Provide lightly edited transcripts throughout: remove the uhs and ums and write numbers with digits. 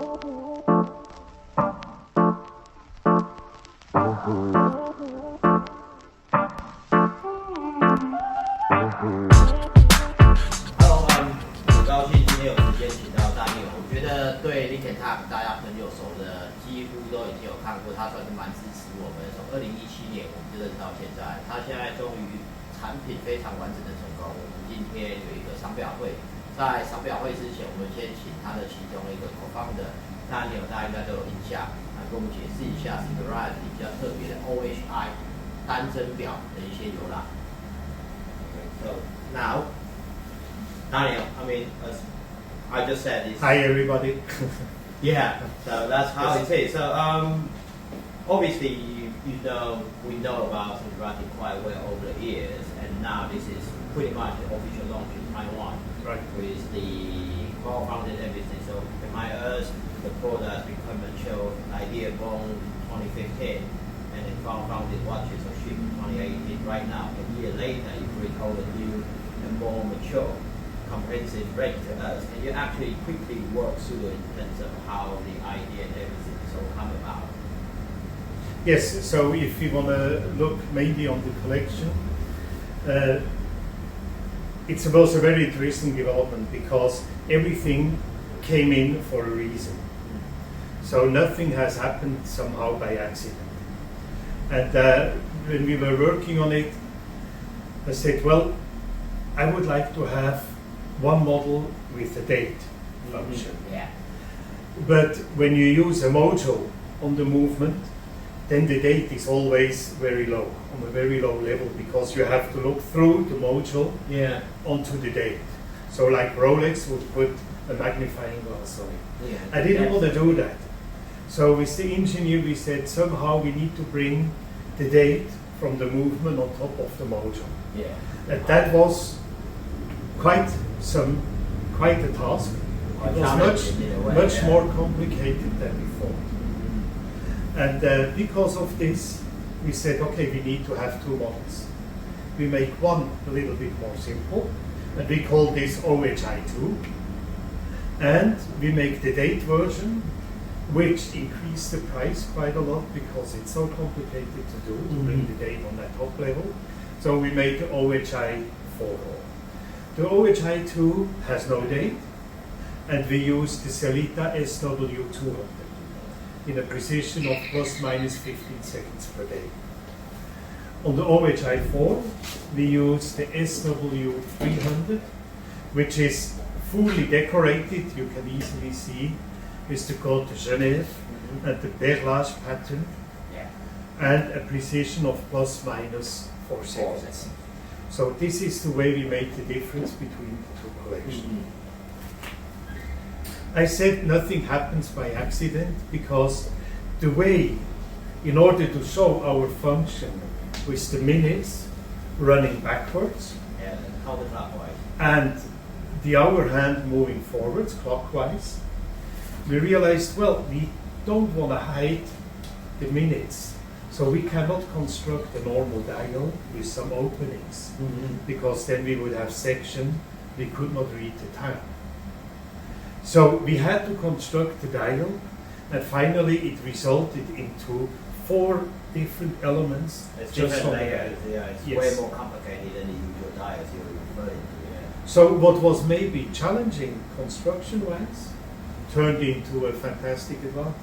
很高兴今天有时间请到Daniel。我觉得对 LinkedIn 大家很有熟的，几乎都已经有看过，他算是蛮支持我们。从2017年我们就认识到现在，他现在终于产品非常完整的成功。我们今天有一个商表会，在商表会之前，我们先请他的其中一个 co-founder Daniel，大家应该都有印象，来跟我们解释一下 SNGLRTY 比较特别的 OHI 单针表的一些由来。So now, Daniel, I mean, as I just said, it's, hi everybody. Yeah, so that's how it is. So obviously, we know about SNGLRTY quite well over the years, and now this is pretty much the official launch in Taiwan, Right. With the crowdfunded everything. So remind us, the product become mature, idea born 2015, and then crowdfunded watches are shipped in 2018. Right now, a year later, you bring all the new and more mature, comprehensive break to us, and you actually quickly work through in terms of how the idea and everything is all come about. Yes, so if you want to look mainly on the collection, it's also a very interesting development because everything came in for a reason. So nothing has happened somehow by accident. And when we were working on it, I said, well, I would like to have one model with a date function. Yeah. But when you use a module on the movement, then the date is always very low, on a very low level, because you have to look through the module onto the date. So like Rolex would put a magnifying glass on it. Yeah. I didn't want to do that. So with the engineer we said somehow we need to bring the date from the movement on top of the module. Yeah. And that was quite a task. It was much more complicated than before. And because of this, we said, okay, we need to have two models. We make one a little bit more simple, and we call this OHI2. And we make the date version, which increased the price quite a lot because it's so complicated to do, to bring the date on that top level. So we made the OHI4. The OHI2 has no date, and we use the Sellita SW200 in a precision of plus minus 15 seconds per day. On the OHI4, we use the SW300, which is fully decorated. You can easily see with the Côte de Genève and the perlage pattern, and a precision of plus minus 4 seconds. So this is the way we make the difference between the two collections. I said nothing happens by accident because the way, in order to show our function with the minutes running backwards and the hour hand moving forwards clockwise, we realized, well, we don't want to hide the minutes. So we cannot construct a normal dial with some openings because then we would have section, we could not read the time. So we had to construct the dial, and finally it resulted into 4 different elements. It's different layers, it's way more complicated than the usual dials you're referring to. So what was maybe challenging construction-wise turned into a fantastic advantage.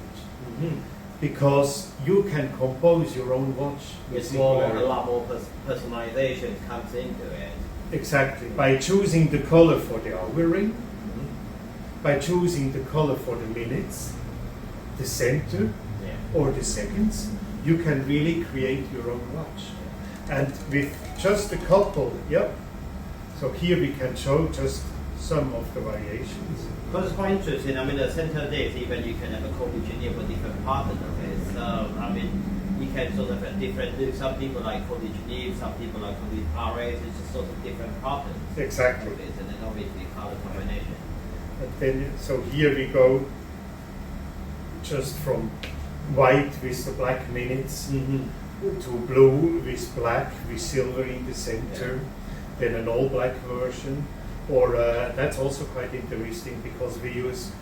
Because you can compose your own watch. It's a lot more personalization comes into it. Exactly. By choosing the color for the hour ring, by choosing the color for the minutes, the center, or the seconds, you can really create your own watch. And with just a couple, so here we can show just some of the variations. Because it's quite interesting. I mean, the center days, even you can have a code engineer for different patterns of it. So, I mean, you can sort of have different, some people like code engineer, some people like code RAs, it's just sort of different patterns. Exactly. And then obviously color combination. And then, so here we go just from white with the black minutes to blue with black with silver in the center, then an all black version. Or that's also quite interesting because we use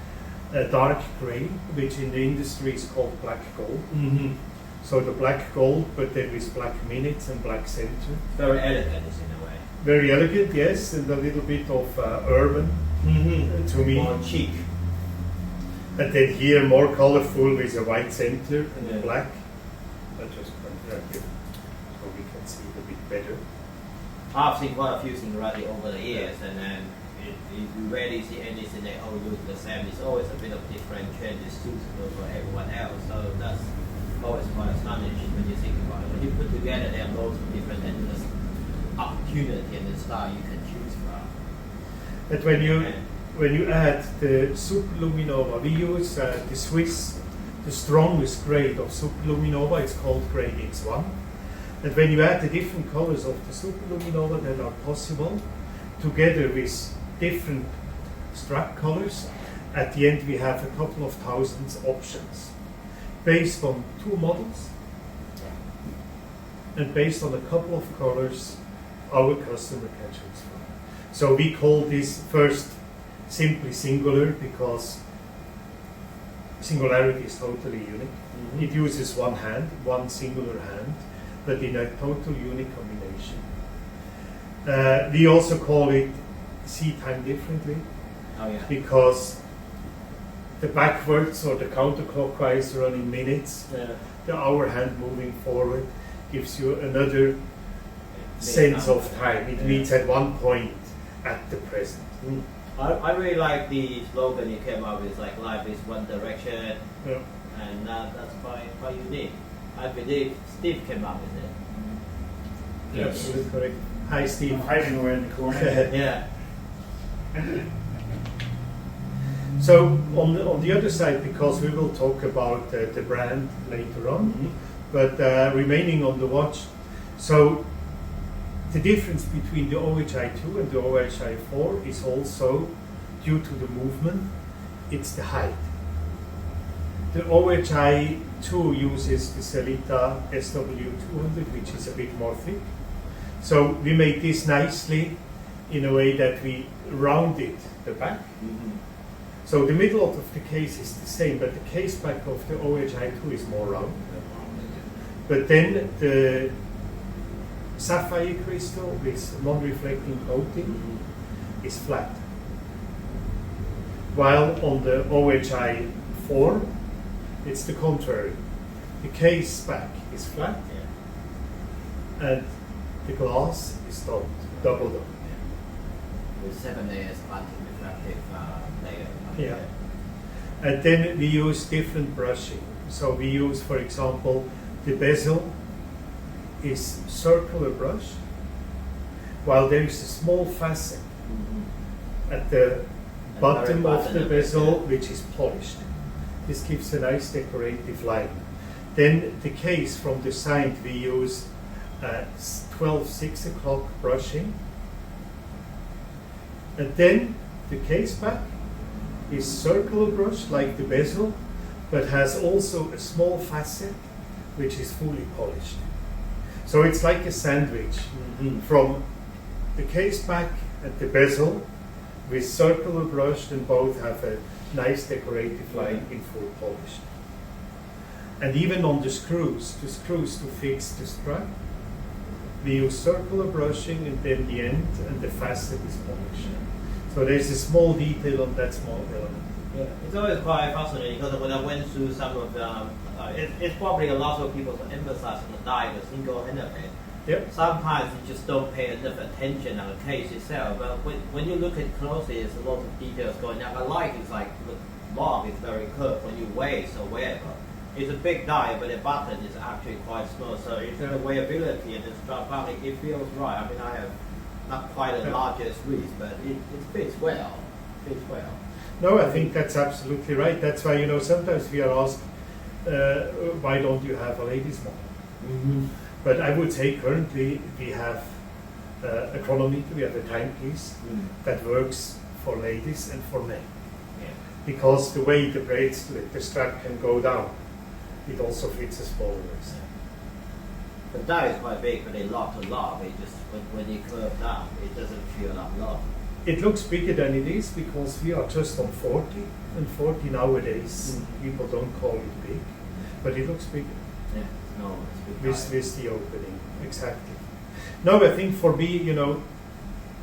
a dark grey, which in the industry is called black gold. Mm-hmm. So the black gold, but then with black minutes and black center. Very elegant in a way. Very elegant, yes, and a little bit of urban to me. More chic. And then here more colorful with a white center and Yeah. black. I'll just contract it so we can see it a bit better. I've seen quite a few SNGLRTY over the years, and then you rarely see anything that all look the same. It's always a bit of different changes suitable for everyone else. So that's always quite astonishing when you think about it. When you put together, there are loads of different endless opportunity and the style you can choose from. But when you add the Superluminova, we use the Swiss, the strongest grade of Superluminova. It's called grade X1. And when you add the different colors of the Superluminova that are possible, together with different strap colors, at the end we have a couple of thousands options, based on 2 models, and based on a couple of colors our customer can choose from. So we call this first simply singular because SNGLRTY is totally unique. Mm-hmm. It uses one hand, one singular hand, but in a total unique combination. We also call it C time differently. Oh yeah. Because the backwards or the counterclockwise running minutes, the hour hand moving forward gives you another sense of time. It means at one point at the present. Mm. I really like the slogan you came up with, like life is one direction, and that's quite unique. I believe Steve came up with it. Yes, absolutely correct. Hi, Steve. I'm hiding away in the corner. Yeah. So on the other side, because we will talk about the brand later on, but remaining on the watch, so the difference between the OHI2 and the OHI4 is also due to the movement. It's the height. The OHI2 uses the Sellita SW200, which is a bit more thick. So we made this nicely in a way that we rounded the back. Mm-hmm. So the middle of the case is the same, but the case back of the OHI2 is more round. But then the sapphire crystal with non-reflecting coating is flat. While on the OHI4, it's the contrary. The case back is flat, and the glass is doubled up. With 7 layers anti-reflective layer. Yeah. And then we use different brushing. So we use, for example, the bezel is circular brush, while there is a small facet at the bottom of the bezel which is polished. This gives a nice decorative line. Then the case from the side we use 6 o'clock brushing. And then the case back is circular brush like the bezel, but has also a small facet which is fully polished. So it's like a sandwich from the case back and the bezel with circular brush, and both have a nice decorative line in full polish. And even on the screws to fix the strap, we use circular brushing, and then the end and the facet is polished. So there's a small detail on that small element. Yeah, it's always quite fascinating because when I went through some of the, it's probably a lot of people emphasize on the die, the single element. Yep. Sometimes you just don't pay enough attention on the case itself, but when you look at it closely, there's a lot of details going on. I like it's like the log is very curved when you weigh it, so wherever. It's a big die, but the button is actually quite small, so it's the weighability and the strap on it feels right. I mean, I have not quite the largest wrist, but it fits well. Fits well. No, I think that's absolutely right. That's why, sometimes we are asked, why don't you have a ladies model? Mm-hmm. But I would say currently we have a chronometer, we have a timepiece that works for ladies and for men. Yeah. Because the way the braids do it, the strap can go down. It also fits a smaller waist. Yeah. The die is quite big, but they lock to lock. It just when you curve down, it doesn't feel like lock. it looks bigger than it is because we are just on 40, and 40 nowadays people don't call it big, but it looks bigger. Yeah, no, it's with the opening, exactly. No, I think for me, you know,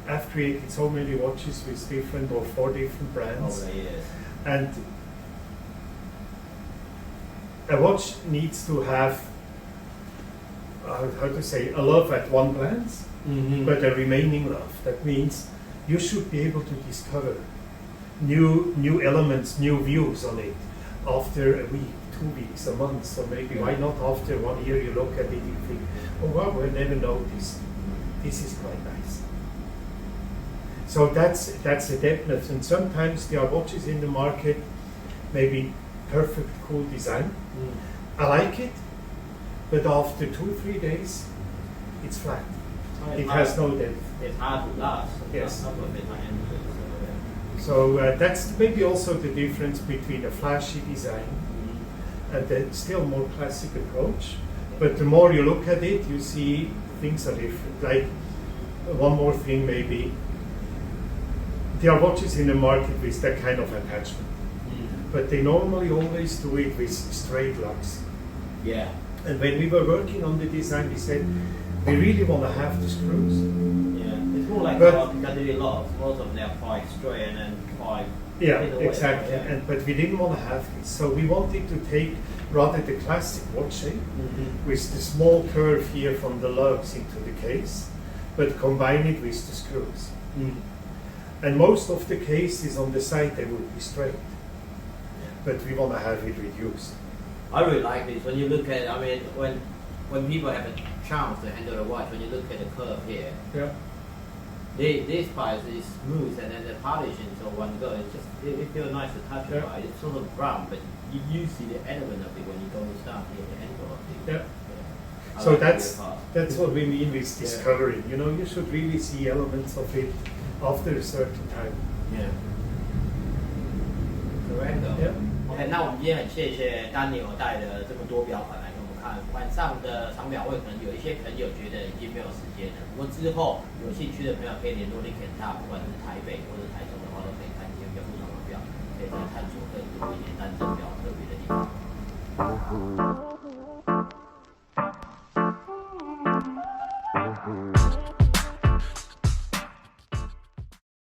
I've created so many watches with different or 4 different brands, over the years. and a watch needs to have how to say a love at one glance, but a remaining love. That means you should be able to discover new elements, new views on it after a week, 2 weeks, a month, or maybe why not after 1 year you look at it and think, oh wow, I never noticed. This is quite nice. So that's the depthness, and sometimes there are watches in the market, maybe perfect, cool design. I like it, but after 2-3 days, it's flat. It has no depth. It's hard to last. Yes. Some of it I ended, So that's maybe also the difference between a flashy design and the still more classic approach. But the more you look at it, you see things are different. Like one more thing, maybe there are watches in the market with that kind of attachment, but they normally always do it with straight lugs. Yeah. And when we were working on the design, we said we really want to have the screws. Yeah, it's more like Piccadilly locks. Most of them are quite straight and then quite. Yeah, exactly. Yeah. But we didn't want to have this, so we wanted to take rather the classic watch shape with the small curve here from the lugs into the case, but combine it with the screws. And most of the cases on the side they would be straight, but we want to have it reduced. I really like this. When you look at, I mean, when people have a chance to handle a watch, when you look at the curve here, Yeah. This part is smooth, and then the polish into one go. It just it feels nice to touch. Yeah. Right? It's sort of brown, but you see the element of it when you go down here, the handle of it. Yeah. Yeah. So like that's what we mean with discovering. You know, you should really see elements of it after a certain time. Yeah. Correct. Yeah. OK， 那我们今天很谢谢 Daniel 带的这么多表款来给我们看。晚上的赏表会可能有一些朋友觉得已经没有时间了，不过之后有兴趣的朋友可以联络 Linkenta， 不管是台北或者台中的话，都可以看一些比较不同的表，可以再探索更多一点单针表特别的地方。